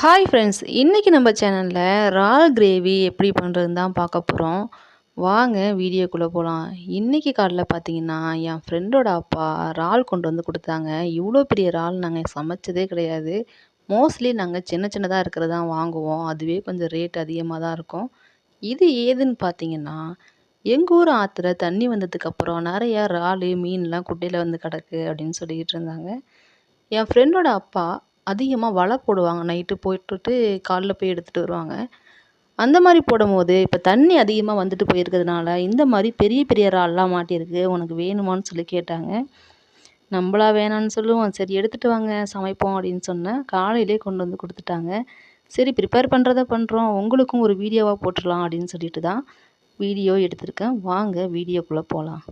Hi friends, இன்றைக்கி நம்ம சேனலில் இறால் கிரேவி எப்படி பண்ணுறதுன்னு தான் பார்க்க போகிறோம். வாங்க வீடியோக்குள்ளே போகலாம். இன்றைக்கி காலைல பார்த்தீங்கன்னா என் ஃப்ரெண்டோட அப்பா இறால் கொண்டு வந்து கொடுத்தாங்க. இவ்வளோ பெரிய இறால் நாங்கள் சமைச்சதே கிடையாது. மோஸ்ட்லி நாங்கள் சின்ன சின்னதாக இருக்கிறது தான் வாங்குவோம். அதுவே கொஞ்சம் ரேட் அதிகமாக தான் இருக்கும். இது ஏதுன்னு பார்த்தீங்கன்னா, எங்கள் ஊர் ஆற்றுல தண்ணி வந்ததுக்கப்புறம் நிறையா இறால் மீன்லாம் குட்டையில் வந்து கிடக்கு அப்படின்னு சொல்லிக்கிட்டு இருந்தாங்க. என் ஃப்ரெண்டோட அப்பா அதிகமாக வலை போடுவாங்க. நைட்டு போட்டுட்டு காலைல போய் எடுத்துகிட்டு வருவாங்க. அந்த மாதிரி போடும்போது இப்போ தண்ணி அதிகமாக வந்துட்டு போயிருக்கிறதுனால இந்த மாதிரி பெரிய பெரிய இறால்லாம் மாட்டியிருக்கு. உனக்கு வேணுமான்னு சொல்லி கேட்டாங்க. நம்மளா வேணான்னு சொல்லுவோம். சரி எடுத்துகிட்டு வாங்க சமைப்போம் அப்படின்னு சொன்னேன். காலையிலே கொண்டு வந்து கொடுத்துட்டாங்க. சரி ப்ரிப்பேர் பண்ணுறத பண்ணுறோம். உங்களுக்கும் ஒரு வீடியோவாக போட்டுடலாம் அப்படின்னு சொல்லிட்டு தான் வீடியோ எடுத்திருக்கேன். வாங்க வீடியோக்குள்ளே போகலாம்.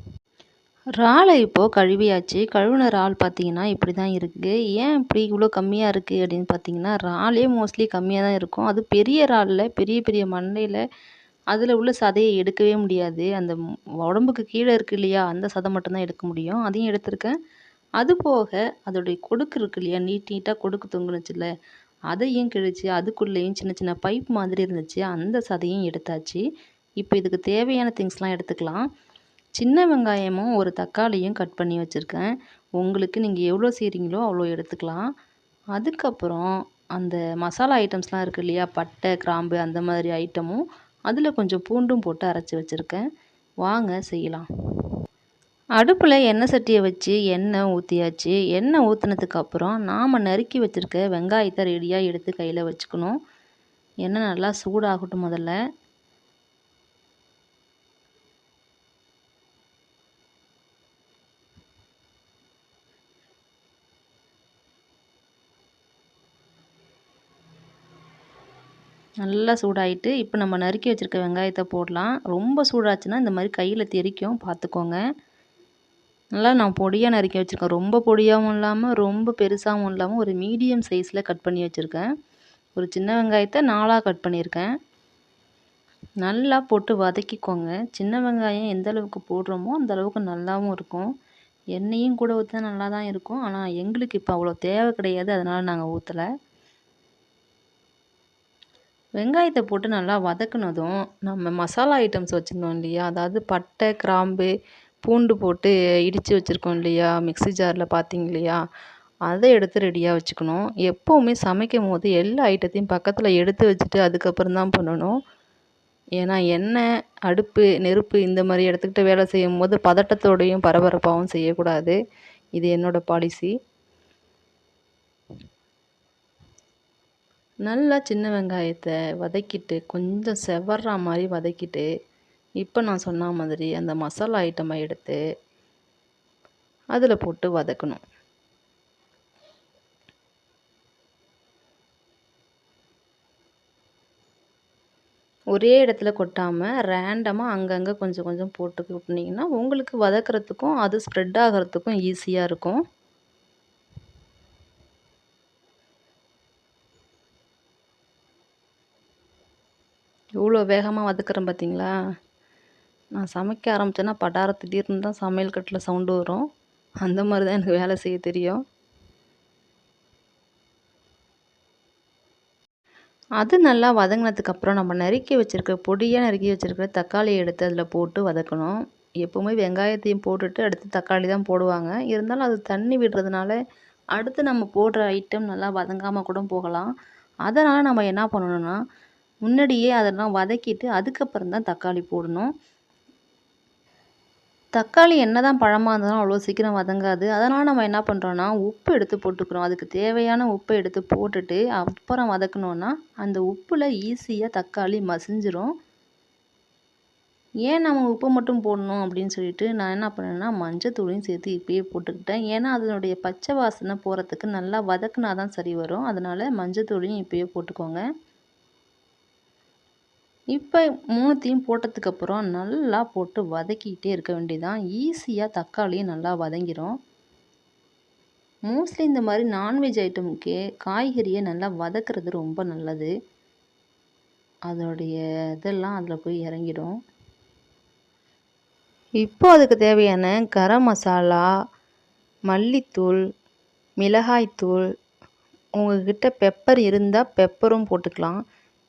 இறாலை இப்போது கழுவியாச்சு. கழுவின இறால் பார்த்தீங்கன்னா இப்படி தான் இருக்குது. ஏன் இப்படி இவ்வளோ கம்மியாக இருக்குது அப்படின்னு பார்த்தீங்கன்னா, இறாலே மோஸ்ட்லி கம்மியாக தான் இருக்கும். அது பெரிய இறால்ல பெரிய பெரிய மண்டையில் அதில் உள்ள சதையை எடுக்கவே முடியாது. அந்த உடம்புக்கு கீழே இருக்குது இல்லையா, அந்த சதை மட்டும்தான் எடுக்க முடியும். அதையும் எடுத்திருக்கேன். அதுபோக அதோடைய கொடுக்கு இருக்கு இல்லையா, நீட் நீட்டாக கொடுக்கு தொங்குனுச்சுல்ல, அதையும் கிழிச்சு அதுக்குள்ளேயும் சின்ன சின்ன பைப் மாதிரி இருந்துச்சு. அந்த சதையும் எடுத்தாச்சு. இப்போ இதுக்கு தேவையான திங்ஸ்லாம் எடுத்துக்கலாம். சின்ன வெங்காயமும் ஒரு தக்காளியும் கட் பண்ணி வச்சுருக்கேன். உங்களுக்கு நீங்கள் எவ்வளோ செய்கிறீங்களோ அவ்வளோ எடுத்துக்கலாம். அதுக்கப்புறம் அந்த மசாலா ஐட்டம்ஸ்லாம் இருக்குது இல்லையா, பட்டை கிராம்பு அந்த மாதிரி ஐட்டமும் அதில் கொஞ்சம் பூண்டும் போட்டு அரைச்சி வச்சுருக்கேன். வாங்க செய்யலாம். அடுப்பில் எண்ணெய் சட்டியை வச்சு எண்ணெய் ஊற்றியாச்சு. எண்ணெய் ஊற்றினதுக்கப்புறம் நாம் நறுக்கி வச்சுருக்க வெங்காயத்தை ரெடியாக எடுத்து கையில் வச்சுக்கணும். எண்ணெய் நல்லா சூடாகட்டும் முதல்ல. நல்லா சூடாயிட்டு இப்போ நம்ம நறுக்கி வச்சுருக்க வெங்காயத்தை போடலாம். ரொம்ப சூடாச்சுன்னா இந்த மாதிரி கையில் தெறிக்கும், பார்த்துக்கோங்க. நல்லா நான் பொடியாக நறுக்கி வச்சுருக்கேன். ரொம்ப பொடியாகவும் இல்லாமல் ரொம்ப பெருசாகவும் இல்லாமல் ஒரு மீடியம் சைஸில் கட் பண்ணி வச்சுருக்கேன். ஒரு சின்ன வெங்காயத்தை 4ஆக கட் பண்ணியிருக்கேன். நல்லா போட்டு வதக்கிக்கோங்க. சின்ன வெங்காயம் எந்த அளவுக்கு போடுறோமோ அந்த அளவுக்கு நல்லாவும் இருக்கும். எண்ணெயும் கூட ஊற்றினா நல்லா தான் இருக்கும். ஆனால் எங்களுக்கு இப்போ அவ்வளோ தேவை கிடையாது, அதனால் நாங்கள் ஊற்றலை. வெங்காயத்தை போட்டு நல்லா வதக்குனதும் நம்ம மசாலா ஐட்டம்ஸ் வச்சுருந்தோம் இல்லையா, அதாவது பட்டை கிராம்பு பூண்டு போட்டு இடித்து வச்சுருக்கோம் இல்லையா, மிக்ஸி ஜாரில் பார்த்தீங்க இல்லையா, அதை எடுத்து ரெடியாக வச்சுக்கணும். எப்போவுமே சமைக்கும் போது எல்லா ஐட்டத்தையும் பக்கத்தில் எடுத்து வச்சுட்டு அதுக்கப்புறம் தான் பண்ணணும். ஏன்னா எண்ணெய் அடுப்பு நெருப்பு இந்த மாதிரி இடத்துக்கிட்ட வேலை செய்யும் போது பதட்டத்தோடையும் பரபரப்பாகவும் செய்யக்கூடாது. இது என்னோடய பாலிசி. நல்லா சின்ன வெங்காயத்தை வதக்கிட்டு கொஞ்சம் செவர்ற மாதிரி வதக்கிட்டு, இப்போ நான் சொன்ன மாதிரி அந்த மசாலா ஐட்டமை எடுத்து அதில் போட்டு வதக்கணும். ஒரே இடத்துல கொட்டாமல் ரேண்டமாக அங்கங்கே கொஞ்சம் கொஞ்சம் போட்டு கொட்டினீங்கன்னா உங்களுக்கு வதக்கிறதுக்கும் அது ஸ்ப்ரெட் ஆகிறதுக்கும் ஈஸியாக இருக்கும். இவ்வளோ வேகமாக வதக்குறேன் பார்த்தீங்களா? நான் சமைக்க ஆரம்பித்தேன்னா படார திடீர்னு தான் சமையல் கட்டில் சவுண்டு வரும். அந்த மாதிரி தான் எனக்கு வேலை செய்ய தெரியும். அது நல்லா வதங்கினதுக்கப்புறம் நம்ம நறுக்கி வச்சுருக்க பொடியாக நறுக்கி வச்சுருக்க தக்காளியை எடுத்து அதில் போட்டு வதக்கணும். எப்போவுமே வெங்காயத்தையும் போட்டுட்டு அடுத்து தக்காளி தான் போடுவாங்க. இருந்தாலும் அது தண்ணி விடுறதுனால அடுத்து நம்ம போடுற ஐட்டம் நல்லா வதங்காமல் கூட போகலாம். அதனால் நம்ம என்ன பண்ணணும்னா, முன்னாடியே அதெல்லாம் வதக்கிட்டு அதுக்கப்புறம் தான் தக்காளி போடணும். தக்காளி என்னதான் பழமாக இருந்தாலும் அவ்வளோ சீக்கிரம் வதங்காது. அதனால் நம்ம என்ன பண்ணுறோன்னா, உப்பு எடுத்து போட்டுக்கிறோம். அதுக்கு தேவையான உப்பை எடுத்து போட்டுட்டு அப்புறம் வதக்குனோன்னா அந்த உப்பில் ஈஸியாக தக்காளி மசிஞ்சிரும். ஏன் நம்ம உப்பு மட்டும் போடணும் அப்படின்னு சொல்லிட்டு நான் என்ன பண்ணேன்னா, மஞ்சத்தூளையும் சேர்த்து இப்பயே போட்டுக்கிட்டேன். ஏன்னா அதனுடைய பச்சை வாசனை போகிறதுக்கு நல்லா வதக்குனா தான் சரி வரும். அதனால் மஞ்சத்தூளையும் இப்பயே போட்டுக்கோங்க. இப்போ 3த்தையும் போட்டதுக்கப்புறம் நல்லா போட்டு வதக்கிக்கிட்டே இருக்க வேண்டியதான். ஈஸியாக தக்காளியும் நல்லா வதங்கிரும். மோஸ்ட்லி இந்த மாதிரி நான்வெஜ் ஐட்டமுக்கு காய்கறியை நல்லா வதக்குறது ரொம்ப நல்லது. அதோடைய இதெல்லாம் அதில் போய் இறங்கிடும். இப்போ அதுக்கு தேவையான கரம் மசாலா, மல்லித்தூள், மிளகாய்த்தூள், உங்ககிட்ட பெப்பர் இருந்தால் பெப்பரும் போட்டுக்கலாம்.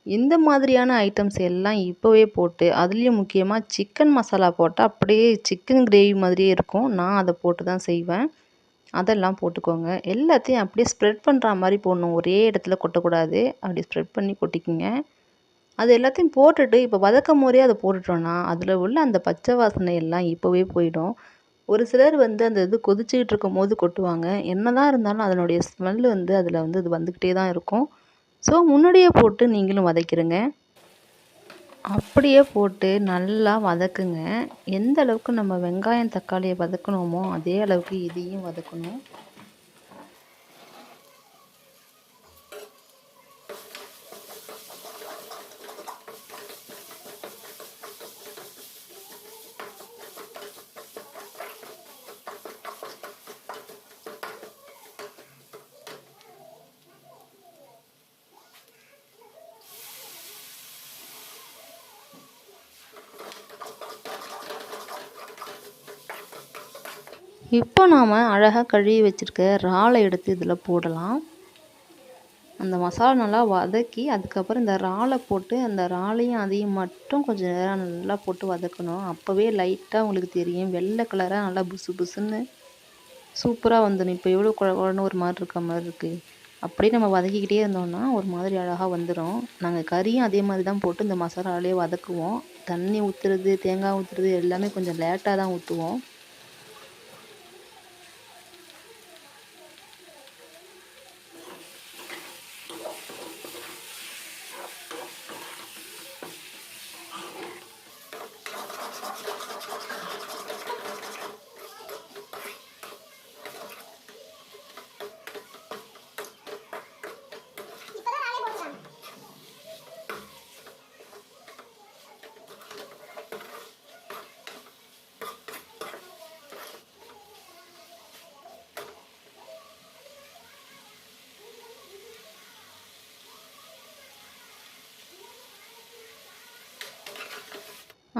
இந்த மாதிரியான ஐட்டம்ஸ் எல்லாம் இப்போவே போட்டு, அதுலேயும் முக்கியமாக சிக்கன் மசாலா போட்டா அப்படியே சிக்கன் கிரேவி மாதிரியே இருக்கும். நான் அத போட்டு தான் செய்வேன். அதெல்லாம் போட்டுக்கோங்க. எல்லாத்தையும் அப்படியே ஸ்ப்ரெட் பண்ணுற மாரி போடணும். ஒரே இடத்துல கொட்டக்கூடாது. அப்படி ஸ்ப்ரெட் பண்ணி கொட்டிக்கங்க. அது எல்லாத்தையும் போட்டுட்டு இப்போ வதக்கும்போதே அத போட்டுட்டோம்னா, அதில உள்ள அந்த பச்சை வாசனை எல்லாம் இப்போவே போயிடும். ஒரு சிலர் வந்து அந்த இது கொதிச்சுக்கிட்டு இருக்கும்போது கொட்டுவாங்க. என்னதான் இருந்தாலும் அதனுடைய ஸ்மெல் வந்து அதில வந்து இது வந்துக்கிட்டே தான் இருக்கும். ஸோ முன்னாடியே போட்டு நீங்களும் வதக்கிருங்க. அப்படியே போட்டு நல்லா வதக்குங்க. எந்த அளவுக்கு நம்ம வெங்காயம், தக்காளிய வதக்குனோமோ, அதே அளவுக்கு இதையும் வதக்கணும். இப்போ நாம அழகா கழுவி வச்சிருக்க இறால எடுத்து இதில போடலாம். அந்த மசாலா நல்லா வதக்கி, அதுக்கப்புறம் இந்த இறால போட்டு, அந்த இறாலையும் அதையும் மட்டும் கொஞ்சம் நேரம் நல்லா போட்டு வதக்கணும். அப்போவே லைட்டா உங்களுக்கு தெரியும். வெள்ளை கலரா நல்லா புசு புசுன்னு சூப்பரா வந்துடும். இப்போ எவ்வளோ கொழ கொழன்னு ஒரு மாரி இருக்க மாரி இருக்கு. அப்படியே நம்ம வதக்கிக்கிட்டே இருந்தோம்னா, ஒரு மாதிரி அழகா வந்துரும். நாங்க கறியும் அதே மாரி தான் போட்டு இந்த மசாலாலயே வதக்குவோம். தண்ணி ஊத்துறது, தேங்காய் ஊத்துறது எல்லாமே கொஞ்சம் லேட்டா தான் ஊத்துவோம்.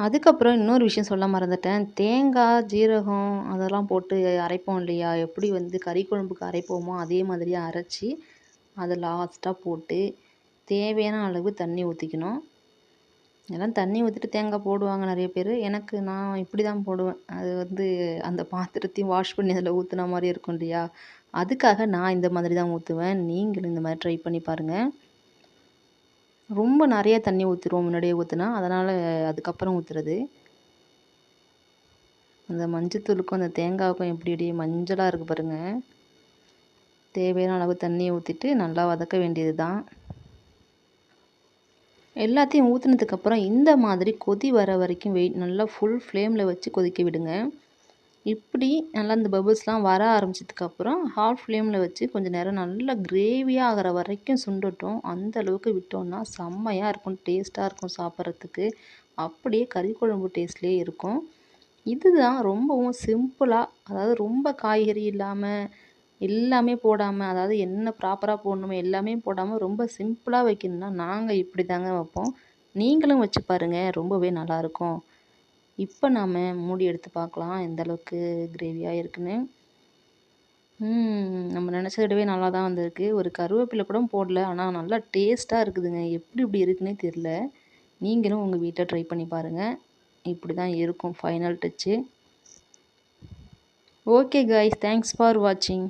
அதுக்கப்புறம் இன்னொரு விஷயம் சொல்ல மறந்துட்டேன். தேங்காய், ஜீரகம் அதெல்லாம் போட்டு அரைப்போம் இல்லையா? எப்படி வந்து கறி குழம்புக்கு அரைப்போமோ, அதே மாதிரியே அரைச்சி, அத லாஸ்ட்டா போட்டு, தேவையான அளவு தண்ணி ஊத்திக்கணும். எல்லாம் தண்ணி ஊத்திட்டு தேங்காய் போடுவாங்க நெறைய பேரு. நான் இப்படி தான் போடுவேன். அது வந்து அந்த பாத்திரத்தையும் வாஷ் பண்ணி அதில ஊத்துன மாரி இருக்கும் இல்லையா? அதுக்காக நான் இந்த மாதிரி தான் ஊத்துவேன். நீங்களும் இந்த மாரி ட்ரை பண்ணி பாருங்க. ரொம்ப நெறைய தண்ணி ஊத்திருவோம் முன்னாடியே ஊத்துனா. அதனால அதுக்கப்புறம் ஊத்துறது. அந்த மஞ்சத்தூளுக்கும், அந்த தேங்காவுக்கும் எப்படி அப்படியே மஞ்சளா இருக்கு பாருங்க. தேவையான அளவு தண்ணிய ஊத்திட்டு நல்லா வதக்க வேண்டியது தான். எல்லாத்தையும் ஊத்துனதுக்கப்புறம் இந்த மாதிரி கொதி வர வரைக்கும் நல்லா ஃபுல் ஃப்ளேமில் வச்சு கொதிக்க விடுங்க. இப்படி நல்லா இந்த பபிள்ஸ்லாம் வர ஆரம்பிச்சதுக்கப்புறம் ஹாஃப் ஃப்ளேமில் வச்சு கொஞ்சம் நேரம் நல்லா கிரேவியாக ஆகிற வரைக்கும் சுண்டட்டும். அந்த அளவுக்கு விட்டோம்னா செம்மையாக இருக்கும். டேஸ்ட்டாக இருக்கும் சாப்பிட்றதுக்கு. அப்படியே கறி குழம்பு டேஸ்ட்லேயே இருக்கும். இதுதான் ரொம்பவும் சிம்பிளா, அதாவது ரொம்ப காய்கறி இல்லாம, எல்லாமே போடாம, அதாவது என்ன ப்ராப்பரா போடணுமோ எல்லாமே போடாம ரொம்ப சிம்பிளா வைக்கணும்னா, நாங்க இப்படி தாங்க வைப்போம். நீங்களும் வச்சு பாருங்க. ரொம்பவே நல்லாயிருக்கும். இப்ப நாம மூடி எடுத்து பார்க்கலாம், எந்த அளவுக்கு கிரேவியா இருக்குன்னு. நம்ம நினச்சத விடவே நல்லா தான் வந்திருக்கு. ஒரு கருவேப்பிலை கூட போடல. ஆனா நல்லா டேஸ்ட்டா இருக்குதுங்க. எப்படி இப்படி இருக்குன்னே தெரியல. நீங்களும் உங்க வீட்ல ட்ரை பண்ணி பாருங்க. இப்படி தான் இருக்கும் final Dutch. Okay guys, thanks for watching.